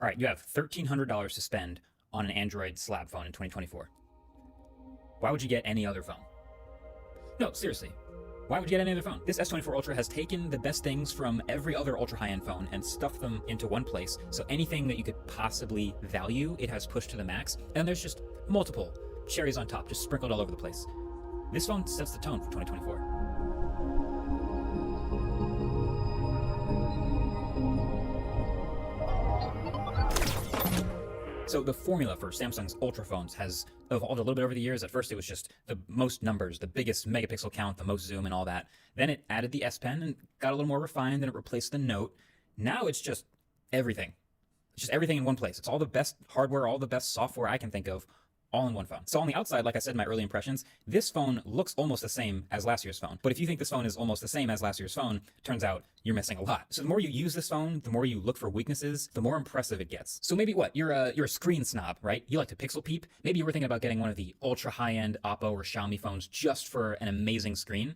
All right, you have $1,300 to spend on an Android slab phone in 2024. Why would you get any other phone? No, seriously. Why would you get any other phone? This S24 Ultra has taken the best things from every other ultra high-end phone and stuffed them into one place. So anything that you could possibly value, it has pushed to the max. And there's just multiple cherries on top, just sprinkled all over the place. This phone sets the tone for 2024. So the formula for Samsung's Ultra phones has evolved a little bit over the years. At first, it was just the most numbers, the biggest megapixel count, the most zoom and all that. Then it added the S Pen and got a little more refined, and it replaced the Note. Now it's just everything. It's just everything in one place. It's all the best hardware, all the best software I can think of, all in one phone. So on the outside, like I said in my early impressions, this phone looks almost the same as last year's phone. But if you think this phone is almost the same as last year's phone, turns out you're missing a lot. So the more you use this phone, the more you look for weaknesses, the more impressive it gets. So maybe what? You're a screen snob, right? You like to pixel peep. Maybe you were thinking about getting one of the ultra high-end Oppo or Xiaomi phones just for an amazing screen.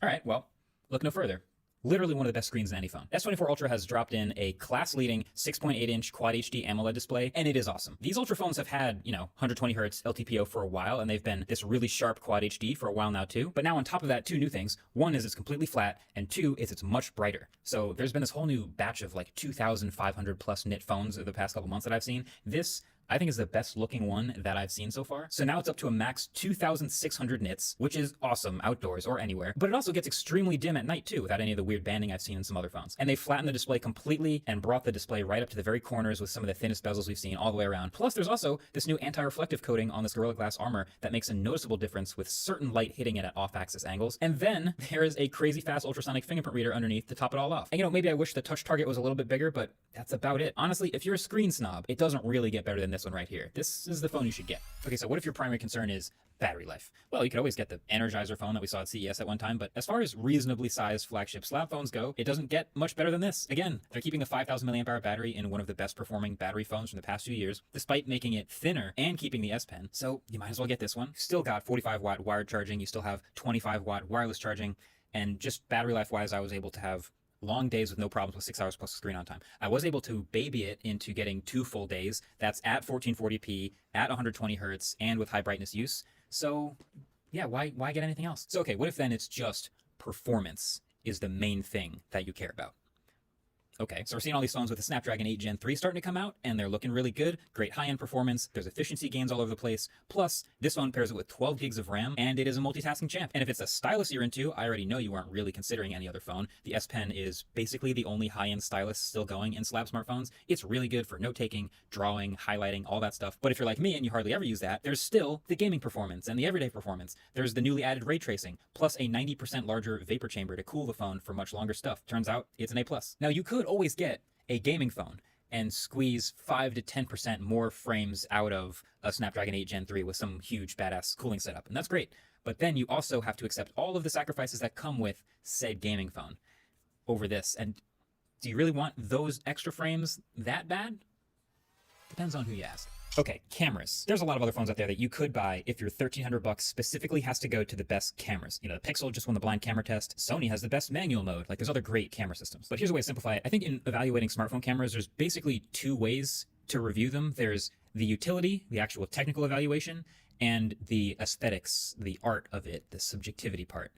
All right, well, look no further. Literally one of the best screens in any phone. S24 Ultra has dropped in a class-leading 6.8-inch Quad HD AMOLED display, and it is awesome. These Ultra phones have had, 120 Hz LTPO for a while, and they've been this really sharp Quad HD for a while now too. But now on top of that, two new things. One is it's completely flat, and two is it's much brighter. So there's been this whole new batch of like 2,500 plus nit phones over the past couple months that I've seen. This I think is the best looking one that I've seen so far. So now it's up to a max 2,600 nits, which is awesome outdoors or anywhere, but it also gets extremely dim at night too, without any of the weird banding I've seen in some other phones. And they flattened the display completely and brought the display right up to the very corners with some of the thinnest bezels we've seen all the way around. Plus there's also this new anti-reflective coating on this Gorilla Glass armor that makes a noticeable difference with certain light hitting it at off-axis angles. And then there is a crazy fast ultrasonic fingerprint reader underneath to top it all off. And maybe I wish the touch target was a little bit bigger, but that's about it. Honestly, if you're a screen snob, it doesn't really get better than this one right here. This is the phone you should get. Okay, so what if your primary concern is battery life? Well, you could always get the Energizer phone that we saw at CES at one time, but as far as reasonably sized flagship slab phones go, it doesn't get much better than this. Again, they're keeping the 5,000 milliamp hour battery in one of the best performing battery phones from the past few years, despite making it thinner and keeping the S Pen. So you might as well get this one. You've still got 45 watt wired charging, you still have 25 watt wireless charging, and just battery life wise, I was able to have long days with no problems with 6 hours plus screen on time. I was able to baby it into getting 2 full days. That's at 1440p, at 120 hertz, and with high brightness use. So yeah, why get anything else? So okay, what if then it's just performance is the main thing that you care about? Okay, so we're seeing all these phones with the Snapdragon 8 Gen 3 starting to come out, and they're looking really good. Great high-end performance. There's efficiency gains all over the place. Plus, this phone pairs it with 12 gigs of RAM, and it is a multitasking champ. And if it's a stylus you're into, I already know you aren't really considering any other phone. The S Pen is basically the only high-end stylus still going in slab smartphones. It's really good for note-taking, drawing, highlighting, all that stuff. But if you're like me and you hardly ever use that, there's still the gaming performance and the everyday performance. There's the newly added ray tracing, plus a 90% larger vapor chamber to cool the phone for much longer stuff. Turns out it's an A+. Now, you could always get a gaming phone and squeeze 5 to 10% more frames out of a Snapdragon 8 Gen 3 with some huge badass cooling setup, and that's great. But then you also have to accept all of the sacrifices that come with said gaming phone over this. And do you really want those extra frames that bad? Depends on who you ask. Okay, cameras. There's a lot of other phones out there that you could buy if your $1,300 specifically has to go to the best cameras. The Pixel just won the blind camera test. Sony has the best manual mode. Like, there's other great camera systems. But here's a way to simplify it. I think in evaluating smartphone cameras, there's basically two ways to review them. There's the utility, the actual technical evaluation, and the aesthetics, the art of it, the subjectivity part.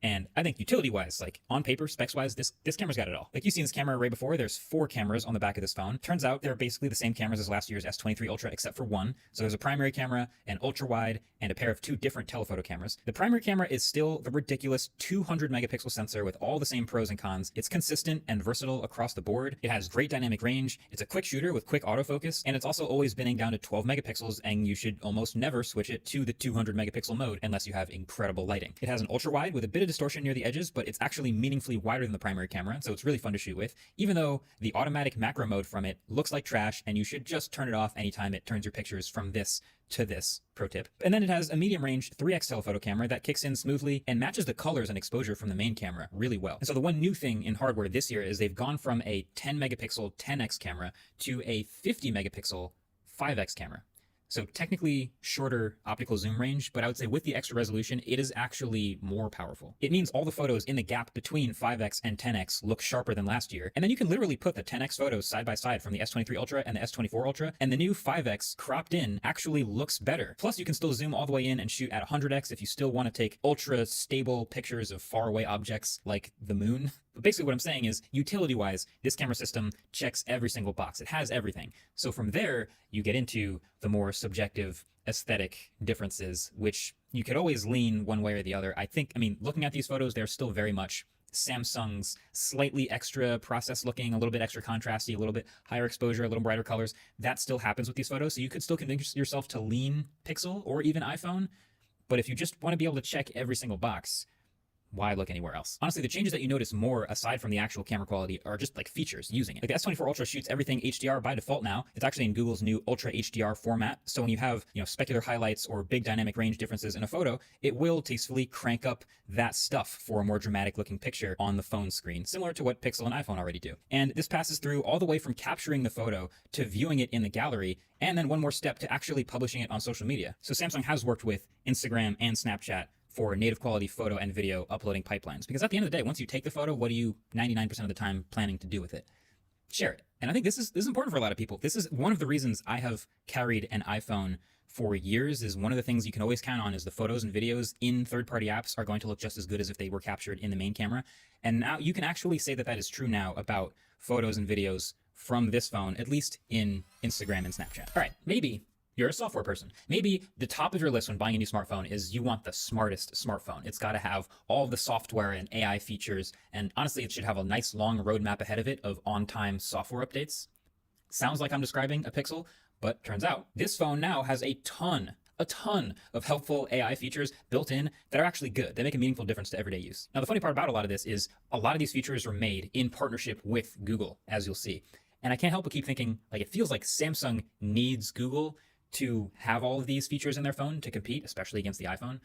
And I think utility-wise, like on paper, specs-wise, this camera's got it all. Like you've seen this camera array before, there's 4 cameras on the back of this phone. Turns out they're basically the same cameras as last year's S23 Ultra, except for one. So there's a primary camera, an ultra-wide, and a pair of 2 different telephoto cameras. The primary camera is still the ridiculous 200 megapixel sensor with all the same pros and cons. It's consistent and versatile across the board. It has great dynamic range. It's a quick shooter with quick autofocus, and it's also always binning down to 12 megapixels, and you should almost never switch it to the 200 megapixel mode unless you have incredible lighting. It has an ultra-wide with a bit of distortion near the edges, but it's actually meaningfully wider than the primary camera, so it's really fun to shoot with, even though the automatic macro mode from it looks like trash, and you should just turn it off anytime it turns your pictures from this to this, pro tip. And then it has a medium range 3x telephoto camera that kicks in smoothly and matches the colors and exposure from the main camera really well. And so the one new thing in hardware this year is they've gone from a 10 megapixel 10x camera to a 50 megapixel 5x camera. So technically shorter optical zoom range, but I would say with the extra resolution, it is actually more powerful. It means all the photos in the gap between 5x and 10x look sharper than last year. And then you can literally put the 10x photos side by side from the S23 Ultra and the S24 Ultra, and the new 5x cropped in actually looks better. Plus you can still zoom all the way in and shoot at 100x if you still want to take ultra stable pictures of faraway objects like the moon. But basically what I'm saying is, utility-wise, this camera system checks every single box. It has everything. So from there, you get into the more subjective aesthetic differences, which you could always lean one way or the other. I mean, looking at these photos, they're still very much Samsung's slightly extra processed looking, a little bit extra contrasty, a little bit higher exposure, a little brighter colors. That still happens with these photos. So you could still convince yourself to lean Pixel or even iPhone. But if you just want to be able to check every single box, why look anywhere else? Honestly, the changes that you notice more aside from the actual camera quality are just like features using it. Like the S24 Ultra shoots everything HDR by default now. It's actually in Google's new Ultra HDR format. So when you have, specular highlights or big dynamic range differences in a photo, it will tastefully crank up that stuff for a more dramatic looking picture on the phone screen, similar to what Pixel and iPhone already do. And this passes through all the way from capturing the photo to viewing it in the gallery, and then one more step to actually publishing it on social media. So Samsung has worked with Instagram and Snapchat for native quality photo and video uploading pipelines. Because at the end of the day, once you take the photo, what are you 99% of the time planning to do with it? Share it. And I think this is important for a lot of people. This is one of the reasons I have carried an iPhone for years. Is one of the things you can always count on is the photos and videos in third-party apps are going to look just as good as if they were captured in the main camera. And now you can actually say that that is true now about photos and videos from this phone, at least in Instagram and Snapchat. All right, maybe you're a software person. Maybe the top of your list when buying a new smartphone is you want the smartest smartphone. It's got to have all of the software and AI features, and honestly, it should have a nice long roadmap ahead of it of on-time software updates. Sounds like I'm describing a Pixel, but turns out this phone now has a ton of helpful AI features built in that are actually good. They make a meaningful difference to everyday use. Now, the funny part about a lot of this is a lot of these features are made in partnership with Google, as you'll see. And I can't help but keep thinking, like, it feels like Samsung needs Google to have all of these features in their phone to compete, especially against the iPhone.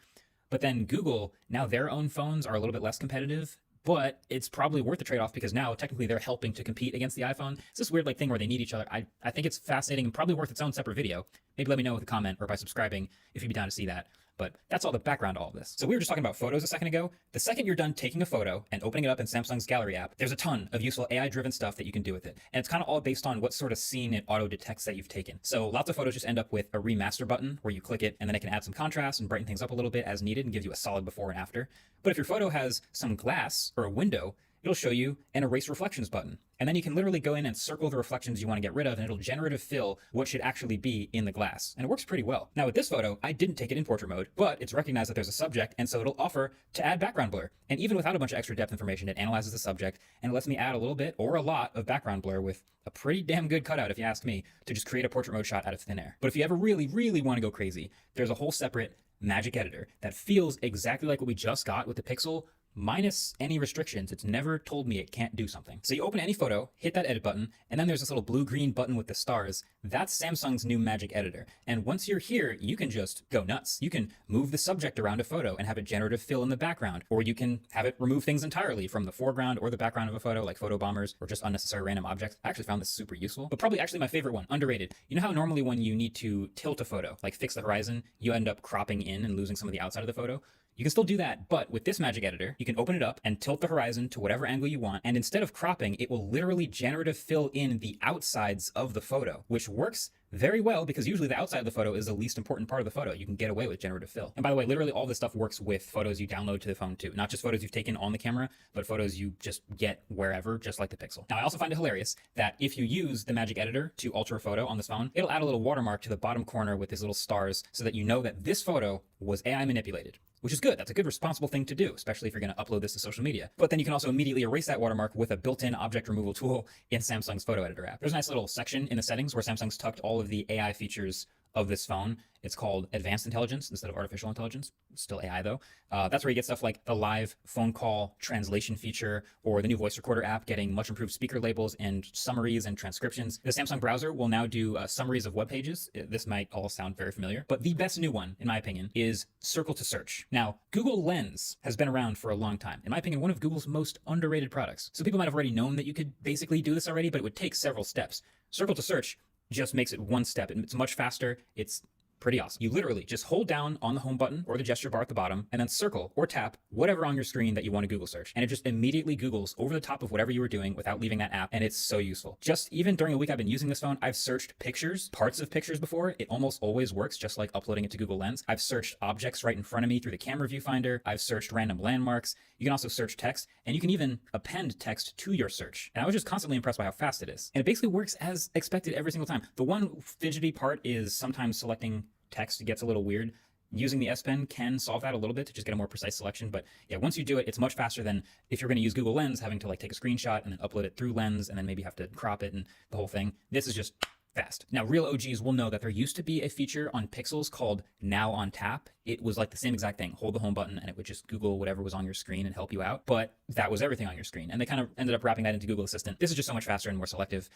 But then Google, now their own phones are a little bit less competitive, but it's probably worth the trade-off because now technically they're helping to compete against the iPhone. It's this weird thing where they need each other. I think it's fascinating and probably worth its own separate video. Maybe let me know with a comment or by subscribing if you'd be down to see that. But that's all the background to all of this. So we were just talking about photos a second ago. The second you're done taking a photo and opening it up in Samsung's Gallery app, there's a ton of useful AI-driven stuff that you can do with it. And it's kind of all based on what sort of scene it auto-detects that you've taken. So lots of photos just end up with a remaster button where you click it and then it can add some contrast and brighten things up a little bit as needed and gives you a solid before and after. But if your photo has some glass or a window, it'll show you an erase reflections button. And then you can literally go in and circle the reflections you want to get rid of, and it'll generative fill what should actually be in the glass. And it works pretty well. Now with this photo, I didn't take it in portrait mode, but it's recognized that there's a subject, and so it'll offer to add background blur. And even without a bunch of extra depth information, it analyzes the subject and it lets me add a little bit or a lot of background blur with a pretty damn good cutout, if you ask me, to just create a portrait mode shot out of thin air. But if you ever really, really want to go crazy, there's a whole separate magic editor that feels exactly like what we just got with the Pixel, minus any restrictions. It's never told me it can't do something. So you open any photo, hit that edit button, and then there's this little blue-green button with the stars. That's Samsung's new magic editor. And once you're here, you can just go nuts. You can move the subject around a photo and have it generative fill in the background, or you can have it remove things entirely from the foreground or the background of a photo, like photo bombers or just unnecessary random objects. I actually found this super useful, but probably actually my favorite one, underrated. You know how normally when you need to tilt a photo, like fix the horizon, you end up cropping in and losing some of the outside of the photo? You can still do that, but with this magic editor, you can open it up and tilt the horizon to whatever angle you want, and instead of cropping, it will literally generative fill in the outsides of the photo, which works very well because usually the outside of the photo is the least important part of the photo. You can get away with generative fill. And by the way, literally all this stuff works with photos you download to the phone too. Not just photos you've taken on the camera, but photos you just get wherever, just like the Pixel. Now, I also find it hilarious that if you use the magic editor to alter a photo on this phone, it'll add a little watermark to the bottom corner with these little stars so that you know that this photo was AI manipulated, which is good. That's a good responsible thing to do, especially if you're going to upload this to social media. But then you can also immediately erase that watermark with a built-in object removal tool in Samsung's photo editor app. There's a nice little section in the settings where Samsung's tucked all of the AI features of this phone. It's called advanced intelligence instead of artificial intelligence. Still AI though. That's where you get stuff like the live phone call translation feature or the new voice recorder app getting much improved speaker labels and summaries and transcriptions. The Samsung browser will now do summaries of web pages. This might all sound very familiar, but the best new one, in my opinion, is Circle to Search. Now, Google Lens has been around for a long time. In my opinion, one of Google's most underrated products. So people might have already known that you could basically do this already, but it would take several steps. Circle to Search just makes it one step. It's much faster. It's pretty awesome. You literally just hold down on the home button or the gesture bar at the bottom and then circle or tap whatever on your screen that you want to Google search. And it just immediately Googles over the top of whatever you were doing without leaving that app. And it's so useful. Just even during the week I've been using this phone, I've searched pictures, parts of pictures before. It almost always works, just like uploading it to Google Lens. I've searched objects right in front of me through the camera viewfinder. I've searched random landmarks. You can also search text, and you can even append text to your search. And I was just constantly impressed by how fast it is. And it basically works as expected every single time. The one fidgety part is sometimes selecting text gets a little weird. Using the S Pen can solve that a little bit to just get a more precise selection. But yeah, once you do it, it's much faster than if you're going to use Google Lens, having to like take a screenshot and then upload it through Lens and then maybe have to crop it and the whole thing. This is just fast. Now, real OGs will know that there used to be a feature on Pixels called Now on Tap. It was like the same exact thing. Hold the home button and it would just Google whatever was on your screen and help you out. But that was everything on your screen. And they kind of ended up wrapping that into Google Assistant. This is just so much faster and more selective.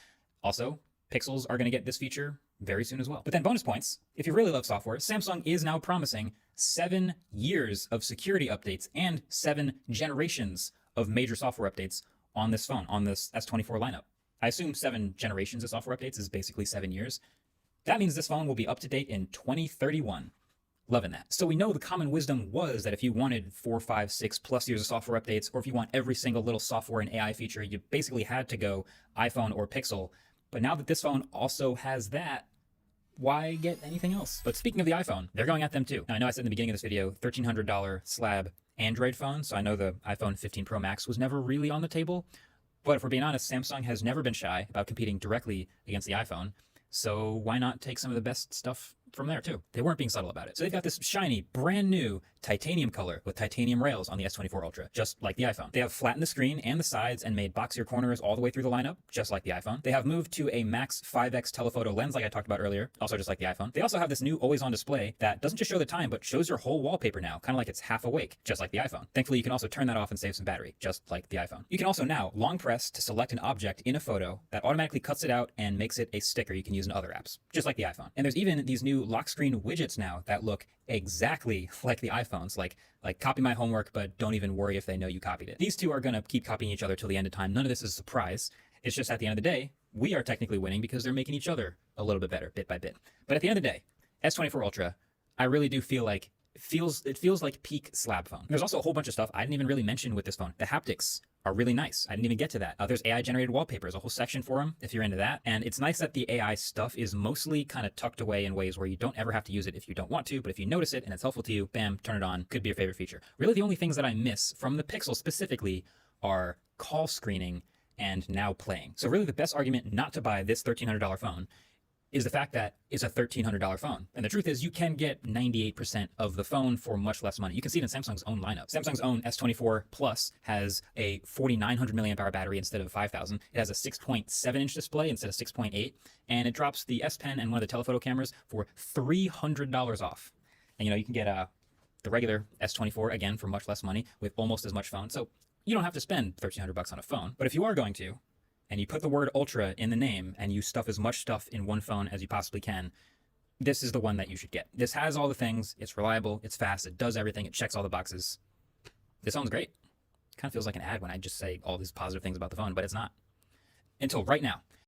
Also, Pixels are going to get this feature very soon as well. But then bonus points, if you really love software, Samsung is now promising 7 years of security updates and 7 generations of major software updates on this phone, on this S24 lineup. I assume 7 generations of software updates is basically 7 years. That means this phone will be up to date in 2031. Loving that. So we know the common wisdom was that if you wanted 4, 5, 6+ years of software updates, or if you want every single little software and AI feature, you basically had to go iPhone or Pixel. But now that this phone also has that, why get anything else? But speaking of the iPhone, they're going at them too. Now, I know I said in the beginning of this video, $1,300 slab Android phone. So I know the iPhone 15 Pro Max was never really on the table. But if we're being honest, Samsung has never been shy about competing directly against the iPhone. So why not take some of the best stuff from there too? They weren't being subtle about it. So they've got this shiny, brand new titanium color with titanium rails on the S24 Ultra, just like the iPhone. They have flattened the screen and the sides and made boxier corners all the way through the lineup, just like the iPhone. They have moved to a max 5x telephoto lens like I talked about earlier, also just like the iPhone. They also have this new always-on display that doesn't just show the time, but shows your whole wallpaper now, kind of like it's half awake, just like the iPhone. Thankfully, you can also turn that off and save some battery, just like the iPhone. You can also now long press to select an object in a photo that automatically cuts it out and makes it a sticker you can use in other apps, just like the iPhone. And there's even these new lock screen widgets now that look exactly like the iPhones, like copy my homework, but don't even worry if they know you copied it. These two are going to keep copying each other till the end of time. None of this is a surprise. It's just at the end of the day, we are technically winning because they're making each other a little bit better, bit by bit. But at the end of the day, S24 Ultra, I really do feel like it feels like peak slab phone. There's also a whole bunch of stuff I didn't even really mention with this phone. The haptics are really nice. I didn't even get to that. There's AI generated wallpapers, a whole section for them if you're into that. And it's nice that the AI stuff is mostly kind of tucked away in ways where you don't ever have to use it if you don't want to, but if you notice it and it's helpful to you, bam, turn it on. Could be your favorite feature. Really the only things that I miss from the Pixel specifically are call screening and now playing. So really the best argument not to buy this $1,300 phone is the fact that it's a $1,300 phone. And the truth is you can get 98% of the phone for much less money. You can see it in Samsung's own lineup. Samsung's own S24 Plus has a 4,900 milliamp hour battery instead of 5,000. It has a 6.7 inch display instead of 6.8. And it drops the S Pen and one of the telephoto cameras for $300 off. And you can get the regular S24 again for much less money with almost as much phone. So you don't have to spend $1,300 on a phone. But if you are going to, and you put the word Ultra in the name and you stuff as much stuff in one phone as you possibly can, this is the one that you should get. This has all the things. It's reliable. It's fast. It does everything. It checks all the boxes. This phone's great. Kind of feels like an ad when I just say all these positive things about the phone, but it's not. Until right now.